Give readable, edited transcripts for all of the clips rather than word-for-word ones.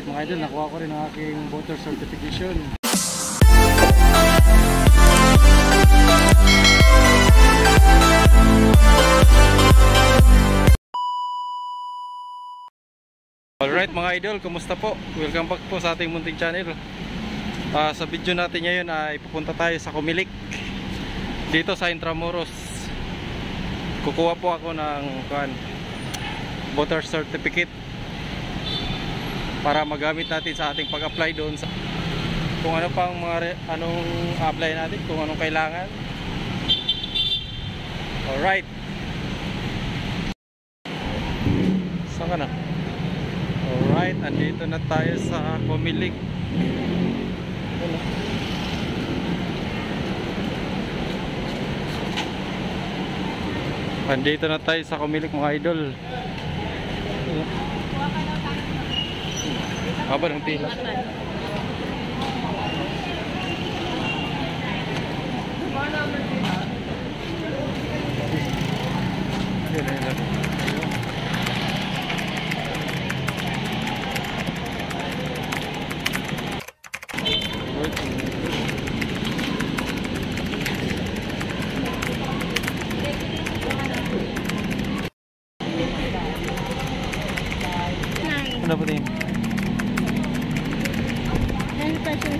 mga idol, nakuha ko rin ang aking voter certification. Alright mga idol, kumusta po? Welcome back po sa ating munting channel. Sa video natin ngayon ay pupunta tayo sa Comelec dito sa Intramuros. Kukuha po ako ng voter certificate para magamit natin sa ating pag-apply doon sa kung ano pang mga anong apply natin, kung anong kailangan. Alright, saan ka na? Alright, andito na tayo sa Comelec. Andito na tayo sa Comelec mga idol. Haba ng pila. Ano ba din?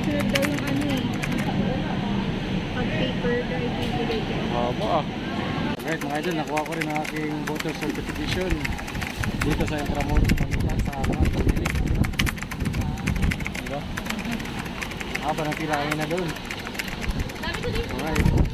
Sunod daw yung ano eh. Pag paper daw ibibigay ko. Alright mga idol, nakuha ko rin ang aking voter certification dito sa Intramuros, Manila, sa Comelec. Diba? Haba ng pila na doon. Alright.